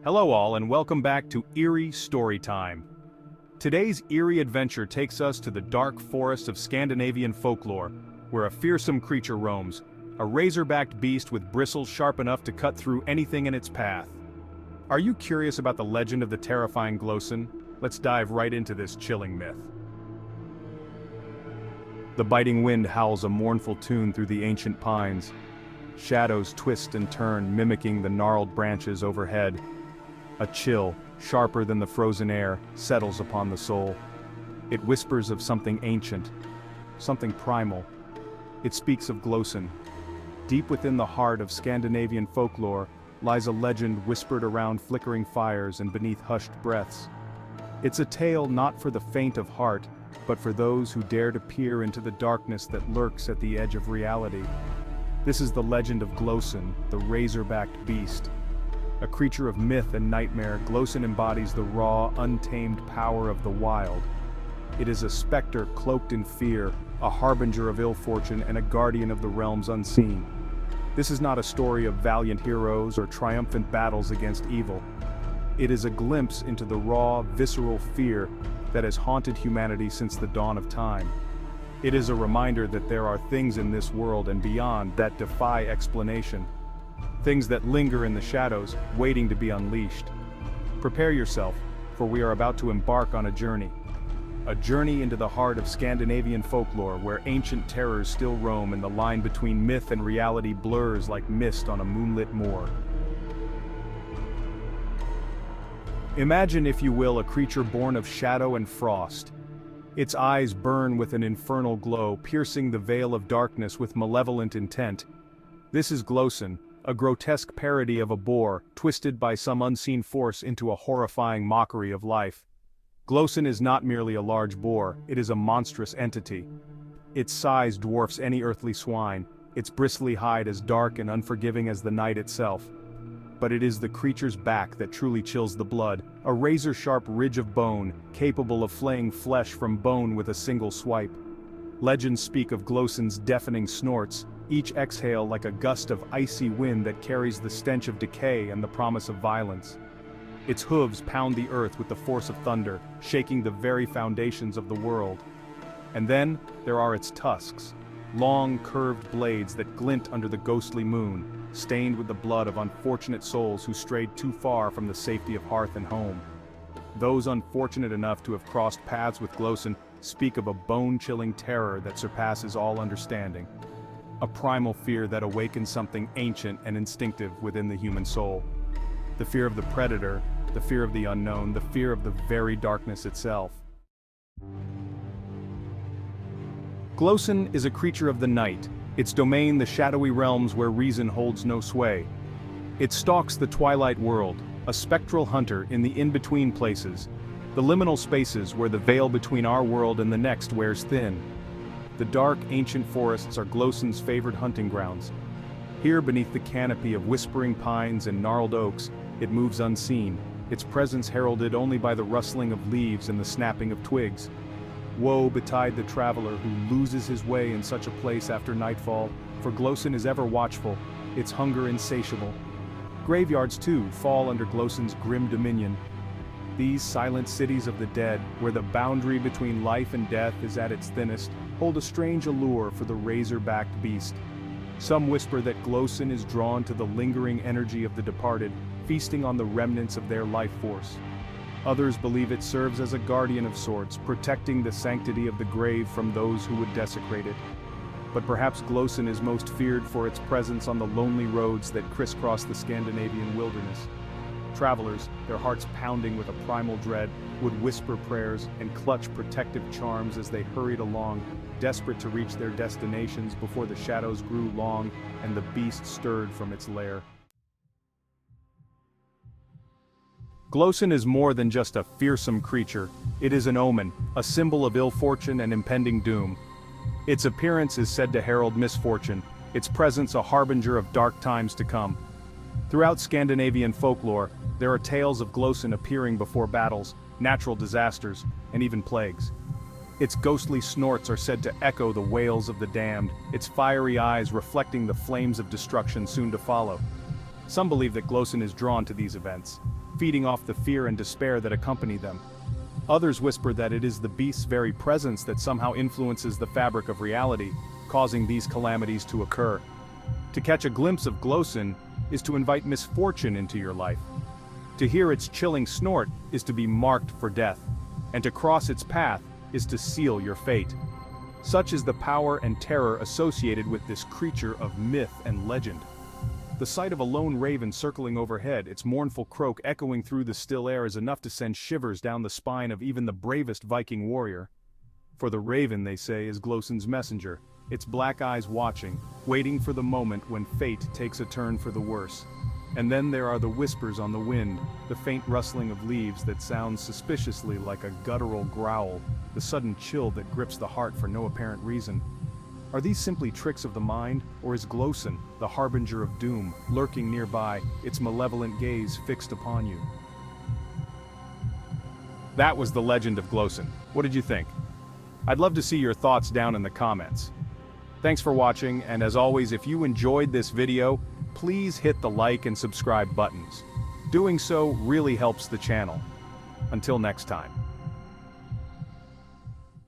Hello all and welcome back to Eerie Storytime. Today's eerie adventure takes us to the dark forest of Scandinavian folklore, where a fearsome creature roams, a razor-backed beast with bristles sharp enough to cut through anything in its path. Are you curious about the legend of the terrifying Gloson? Let's dive right into this chilling myth. The biting wind howls a mournful tune through the ancient pines. Shadows twist and turn, mimicking the gnarled branches overhead. A chill, sharper than the frozen air, settles upon the soul. It whispers of something ancient, something primal. It speaks of Gloson. Deep within the heart of Scandinavian folklore lies a legend whispered around flickering fires and beneath hushed breaths. It's a tale not for the faint of heart, but for those who dare to peer into the darkness that lurks at the edge of reality. This is the legend of Gloson, the razor-backed beast. A creature of myth and nightmare, Gloson embodies the raw, untamed power of the wild. It is a specter cloaked in fear, a harbinger of ill fortune and a guardian of the realms unseen. This is not a story of valiant heroes or triumphant battles against evil. It is a glimpse into the raw, visceral fear that has haunted humanity since the dawn of time. It is a reminder that there are things in this world and beyond that defy explanation. Things that linger in the shadows, waiting to be unleashed. Prepare yourself, for we are about to embark on a journey. A journey into the heart of Scandinavian folklore, where ancient terrors still roam and the line between myth and reality blurs like mist on a moonlit moor. Imagine, if you will, a creature born of shadow and frost. Its eyes burn with an infernal glow, piercing the veil of darkness with malevolent intent. This is Gloson, a grotesque parody of a boar, twisted by some unseen force into a horrifying mockery of life. Gloson is not merely a large boar, it is a monstrous entity. Its size dwarfs any earthly swine, its bristly hide as dark and unforgiving as the night itself. But it is the creature's back that truly chills the blood, a razor-sharp ridge of bone, capable of flaying flesh from bone with a single swipe. Legends speak of Gloson's deafening snorts, each exhale like a gust of icy wind that carries the stench of decay and the promise of violence. Its hooves pound the earth with the force of thunder, shaking the very foundations of the world. And then, there are its tusks, long curved blades that glint under the ghostly moon, stained with the blood of unfortunate souls who strayed too far from the safety of hearth and home. Those unfortunate enough to have crossed paths with Gloson speak of a bone-chilling terror that surpasses all understanding. A primal fear that awakens something ancient and instinctive within the human soul. The fear of the predator, the fear of the unknown, the fear of the very darkness itself. Gloson is a creature of the night, its domain the shadowy realms where reason holds no sway. It stalks the twilight world, a spectral hunter in the in-between places, the liminal spaces where the veil between our world and the next wears thin. The dark, ancient forests are Gloson's favored hunting grounds. Here, beneath the canopy of whispering pines and gnarled oaks, it moves unseen, its presence heralded only by the rustling of leaves and the snapping of twigs. Woe betide the traveler who loses his way in such a place after nightfall, for Gloson is ever watchful, its hunger insatiable. Graveyards, too, fall under Gloson's grim dominion. These silent cities of the dead, where the boundary between life and death is at its thinnest, hold a strange allure for the razor-backed beast. Some whisper that Gloson is drawn to the lingering energy of the departed, feasting on the remnants of their life force. Others believe it serves as a guardian of sorts, protecting the sanctity of the grave from those who would desecrate it. But perhaps Gloson is most feared for its presence on the lonely roads that crisscross the Scandinavian wilderness. Travelers, their hearts pounding with a primal dread, would whisper prayers and clutch protective charms as they hurried along, desperate to reach their destinations before the shadows grew long and the beast stirred from its lair. Gloson is more than just a fearsome creature, it is an omen, a symbol of ill fortune and impending doom. Its appearance is said to herald misfortune, its presence a harbinger of dark times to come. Throughout Scandinavian folklore, there are tales of Gloson appearing before battles, natural disasters, and even plagues. Its ghostly snorts are said to echo the wails of the damned, its fiery eyes reflecting the flames of destruction soon to follow. Some believe that Gloson is drawn to these events, feeding off the fear and despair that accompany them. Others whisper that it is the beast's very presence that somehow influences the fabric of reality, causing these calamities to occur. To catch a glimpse of Gloson is to invite misfortune into your life. To hear its chilling snort is to be marked for death, and to cross its path is to seal your fate. Such is the power and terror associated with this creature of myth and legend. The sight of a lone raven circling overhead, its mournful croak echoing through the still air, is enough to send shivers down the spine of even the bravest Viking warrior. For the raven, they say, is Gloson's messenger, its black eyes watching, waiting for the moment when fate takes a turn for the worse. And then there are the whispers on the wind, the faint rustling of leaves that sounds suspiciously like a guttural growl, the sudden chill that grips the heart for no apparent reason. Are these simply tricks of the mind, or is Gloson, the harbinger of doom, lurking nearby, its malevolent gaze fixed upon you? That was the legend of Gloson. What did you think? I'd love to see your thoughts down in the comments. Thanks for watching, and as always, if you enjoyed this video, please hit the like and subscribe buttons. Doing so really helps the channel. Until next time.